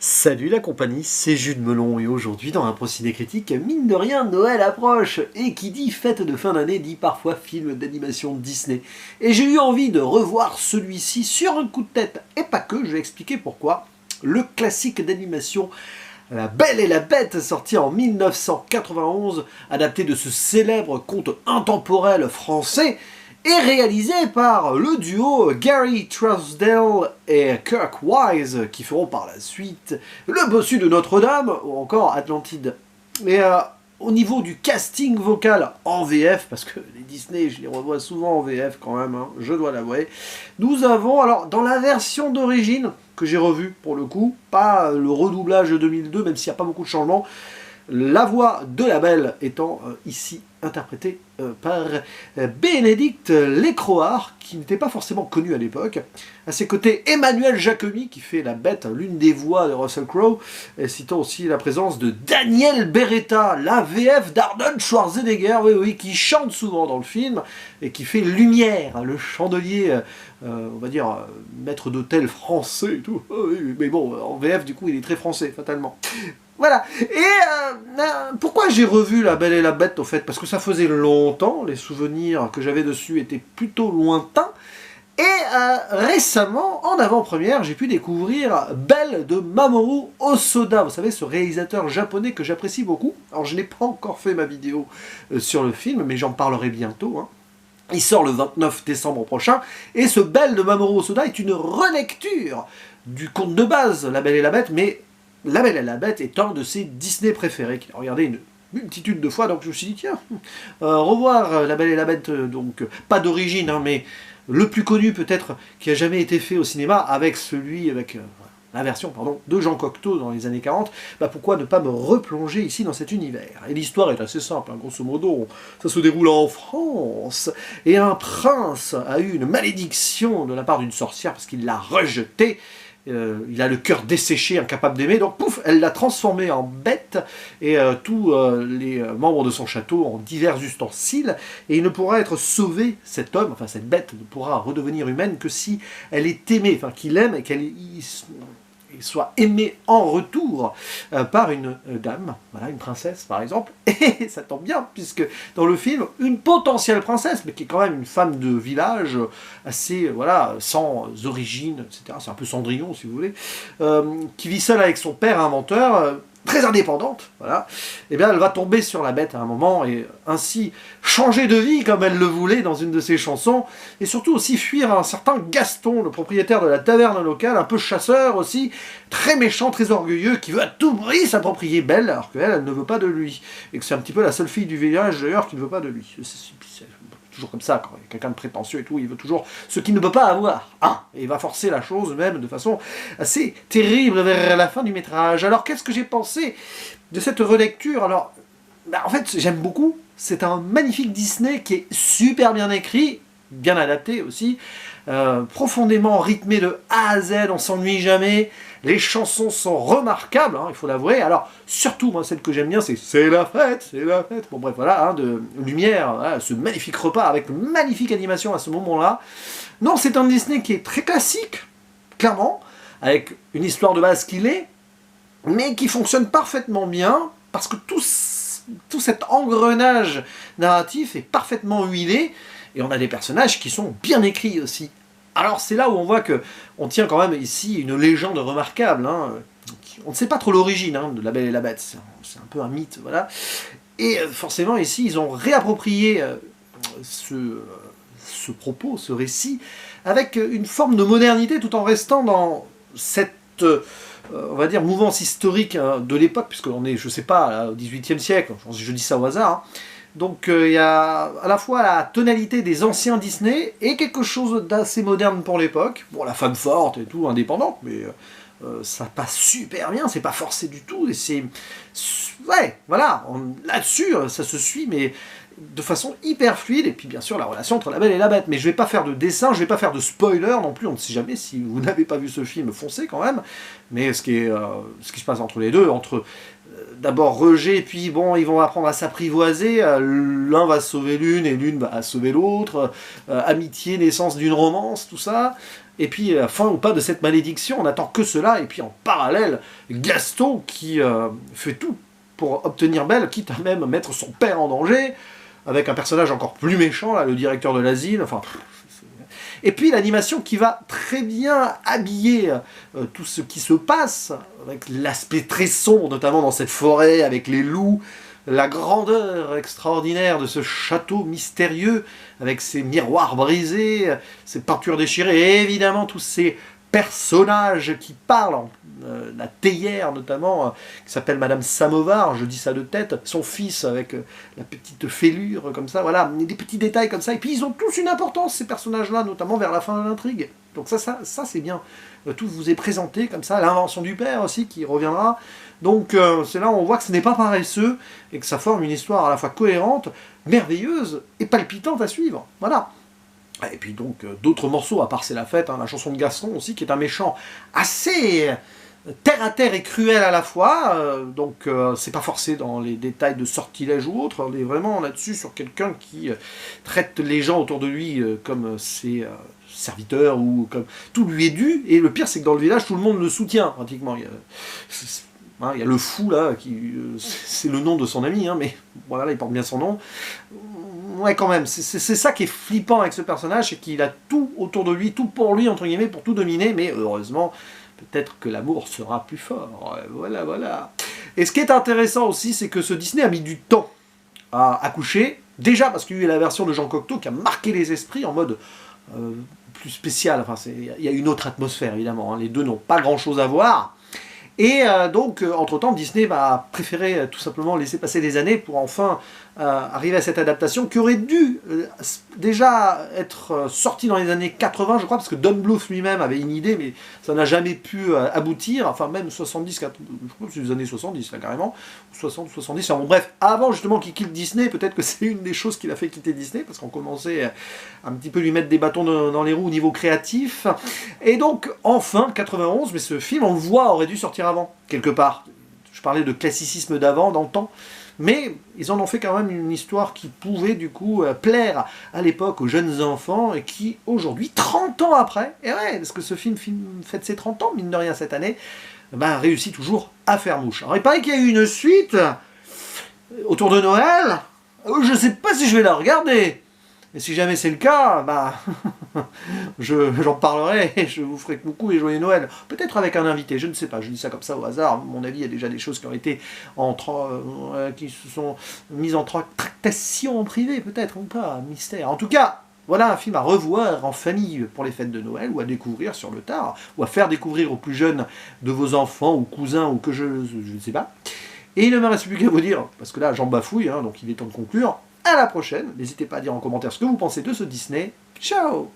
Salut la compagnie, c'est Jules Melon et aujourd'hui dans un procédé critique, mine de rien, Noël approche et qui dit fête de fin d'année dit parfois film d'animation Disney. Et j'ai eu envie de revoir celui-ci sur un coup de tête et pas que, je vais expliquer pourquoi. Le classique d'animation La Belle et la Bête, sorti en 1991, adapté de ce célèbre conte intemporel français, est réalisé par le duo Gary Trousdale et Kirk Wise, qui feront par la suite Le Bossu de Notre-Dame ou encore Atlantide. Et au niveau du casting vocal en VF, parce que les Disney, je les revois souvent en VF quand même, hein, je dois l'avouer, nous avons, alors dans la version d'origine, que j'ai revue pour le coup, pas le redoublage de 2002, même s'il n'y a pas beaucoup de changements, la voix de la Belle étant ici interprétée par Bénédicte Lécroard, qui n'était pas forcément connu à l'époque. À ses côtés, Emmanuel Jacquemy, qui fait la Bête, l'une des voix de Russell Crowe, citant aussi la présence de Daniel Beretta, la VF d'Arnold Schwarzenegger, oui, qui chante souvent dans le film, et qui fait Lumière, le chandelier, on va dire, maître d'hôtel français et tout. Mais bon, en VF, du coup, il est très français, fatalement. Voilà. Et pourquoi j'ai revu La Belle et la Bête, au fait? Parce que ça faisait longtemps, les souvenirs que j'avais dessus étaient plutôt lointains. Et récemment, en avant-première, j'ai pu découvrir Belle de Mamoru Hosoda. Vous savez, ce réalisateur japonais que j'apprécie beaucoup. Alors, je n'ai pas encore fait ma vidéo sur le film, mais j'en parlerai bientôt, hein. Il sort le 29 décembre prochain, et ce Belle de Mamoru Hosoda est une relecture du conte de base, La Belle et la Bête, mais La Belle et la Bête est un de ses Disney préférés, qu'il a regardé une multitude de fois, donc je me suis dit, tiens, revoir La Belle et la Bête, donc pas d'origine, hein, mais le plus connu peut-être qui a jamais été fait au cinéma, avec la version de Jean Cocteau dans les années 40, bah pourquoi ne pas me replonger ici dans cet univers? Et l'histoire est assez simple, hein, grosso modo, ça se déroule en France, et un prince a eu une malédiction de la part d'une sorcière parce qu'il l'a rejetée. Il a le cœur desséché, incapable d'aimer, donc pouf, elle l'a transformé en bête, et tous les membres de son château en divers ustensiles, et il ne pourra être sauvé, cet homme, enfin cette bête, ne pourra redevenir humaine que si elle est aimée, enfin qu'il aime et qu'elle soit aimée en retour par une dame, voilà, une princesse par exemple, et ça tombe bien, puisque dans le film, une potentielle princesse, mais qui est quand même une femme de village, assez, voilà, sans origine, etc., c'est un peu Cendrillon si vous voulez, qui vit seule avec son père inventeur, très indépendante, voilà, et bien elle va tomber sur la bête à un moment, et ainsi changer de vie comme elle le voulait dans une de ses chansons, et surtout aussi fuir un certain Gaston, le propriétaire de la taverne locale, un peu chasseur aussi, très méchant, très orgueilleux, qui veut à tout prix s'approprier Belle, alors qu'elle, elle ne veut pas de lui, et que c'est un petit peu la seule fille du village d'ailleurs qui ne veut pas de lui. C'est toujours comme ça, quand il y a quelqu'un de prétentieux et tout, il veut toujours ce qu'il ne peut pas avoir, hein, et il va forcer la chose même de façon assez terrible vers la fin du métrage. Alors qu'est-ce que j'ai pensé de cette relecture? Alors, en fait, j'aime beaucoup, c'est un magnifique Disney qui est super bien écrit, bien adapté aussi, profondément rythmé de A à Z, on s'ennuie jamais, les chansons sont remarquables, hein, il faut l'avouer. Alors, surtout, moi, celle que j'aime bien, c'est la fête, c'est la fête. Bon, bref, voilà, hein, de Lumière, voilà, ce magnifique repas avec une magnifique animation à ce moment-là. Non, c'est un Disney qui est très classique, clairement, avec une histoire de base qu'il est, mais qui fonctionne parfaitement bien, parce que tout cet engrenage narratif est parfaitement huilé, et on a des personnages qui sont bien écrits aussi. Alors c'est là où on voit qu'on tient quand même ici une légende remarquable, hein. On ne sait pas trop l'origine, hein, de La Belle et la Bête, c'est un peu un mythe, voilà. Et forcément ici ils ont réapproprié ce propos, ce récit, avec une forme de modernité tout en restant dans cette on va dire, mouvance historique de l'époque, puisqu'on est, je sais pas, là, au XVIIIe siècle, je dis ça au hasard, hein. Donc il y a à la fois la tonalité des anciens Disney et quelque chose d'assez moderne pour l'époque. Bon, la femme forte et tout, indépendante, mais ça passe super bien, c'est pas forcé du tout, et c'est... Ouais, voilà, là-dessus, ça se suit, mais de façon hyper fluide, et puis bien sûr la relation entre la Belle et la Bête. Mais je vais pas faire de dessin, je vais pas faire de spoiler non plus, on ne sait jamais, si vous n'avez pas vu ce film, foncez quand même, mais ce qui se passe entre les deux, entre d'abord rejet, puis bon, ils vont apprendre à s'apprivoiser. L'un va sauver l'une et l'une va sauver l'autre. Amitié, naissance d'une romance, tout ça. Et puis, fin ou pas de cette malédiction, on n'attend que cela. Et puis, en parallèle, Gaston qui fait tout pour obtenir Belle, quitte à même mettre son père en danger, avec un personnage encore plus méchant, là, le directeur de l'asile. Enfin. Et puis l'animation qui va très bien habiller tout ce qui se passe, avec l'aspect très sombre, notamment dans cette forêt, avec les loups, la grandeur extraordinaire de ce château mystérieux, avec ses miroirs brisés, ses peintures déchirées, et évidemment tous ces personnages qui parlent, la théière notamment, qui s'appelle Madame Samovar, je dis ça de tête, son fils avec la petite fêlure comme ça, voilà, des petits détails comme ça, et puis ils ont tous une importance ces personnages-là, notamment vers la fin de l'intrigue. Donc ça c'est bien, tout vous est présenté comme ça, l'invention du père aussi qui reviendra, donc c'est là où on voit que ce n'est pas paresseux, et que ça forme une histoire à la fois cohérente, merveilleuse et palpitante à suivre, voilà. Et puis donc d'autres morceaux, à part C'est la fête, hein, la chanson de Gaston aussi, qui est un méchant assez terre à terre et cruel à la fois, donc c'est pas forcé dans les détails de sortilège ou autre, on est vraiment là-dessus sur quelqu'un qui traite les gens autour de lui comme ses serviteurs, ou comme tout lui est dû, et le pire c'est que dans le village tout le monde le soutient pratiquement. Il y a le fou là, c'est le nom de son ami, hein, mais voilà, il porte bien son nom. Ouais, quand même, c'est ça qui est flippant avec ce personnage, c'est qu'il a tout autour de lui, tout pour lui, entre guillemets, pour tout dominer, mais heureusement, peut-être que l'amour sera plus fort. Voilà, voilà. Et ce qui est intéressant aussi, c'est que ce Disney a mis du temps à accoucher, déjà parce qu'il y a eu la version de Jean Cocteau qui a marqué les esprits en mode plus spécial, enfin, il y a une autre atmosphère, évidemment, hein. Les deux n'ont pas grand-chose à voir. Et donc, entre-temps, Disney va préférer tout simplement laisser passer des années pour enfin arriver à cette adaptation qui aurait dû déjà être sortie dans les années 80, je crois, parce que Don Bluth lui-même avait une idée, mais ça n'a jamais pu aboutir, enfin même 70, je crois que c'est les années 70, là, carrément, 60, 70, enfin bon, bref, avant justement qu'il quitte Disney, peut-être que c'est une des choses qu'il a fait quitter Disney, parce qu'on commençait un petit peu lui mettre des bâtons dans les roues au niveau créatif, et donc, enfin, 91, mais ce film, on le voit, aurait dû sortir avant, quelque part. Je parlais de classicisme d'avant, dans le temps, mais ils en ont fait quand même une histoire qui pouvait du coup plaire à l'époque aux jeunes enfants, et qui aujourd'hui, 30 ans après, et ouais, parce que ce film fête ses 30 ans, mine de rien, cette année, ben, réussit toujours à faire mouche. Alors il paraît qu'il y a eu une suite autour de Noël, je sais pas si je vais la regarder. Et si jamais c'est le cas, bah, j'en parlerai, et je vous ferai coucou et joyeux Noël. Peut-être avec un invité, je ne sais pas, je dis ça comme ça au hasard. À mon avis, il y a déjà des choses qui ont été qui se sont mises en tractation en privé, peut-être, ou pas, mystère. En tout cas, voilà un film à revoir en famille pour les fêtes de Noël, ou à découvrir sur le tard, ou à faire découvrir aux plus jeunes de vos enfants, ou cousins, ou que je ne sais pas. Et il ne me reste plus qu'à vous dire, parce que là j'en bafouille, hein, donc il est temps de conclure. À la prochaine, n'hésitez pas à dire en commentaire ce que vous pensez de ce Disney. Ciao!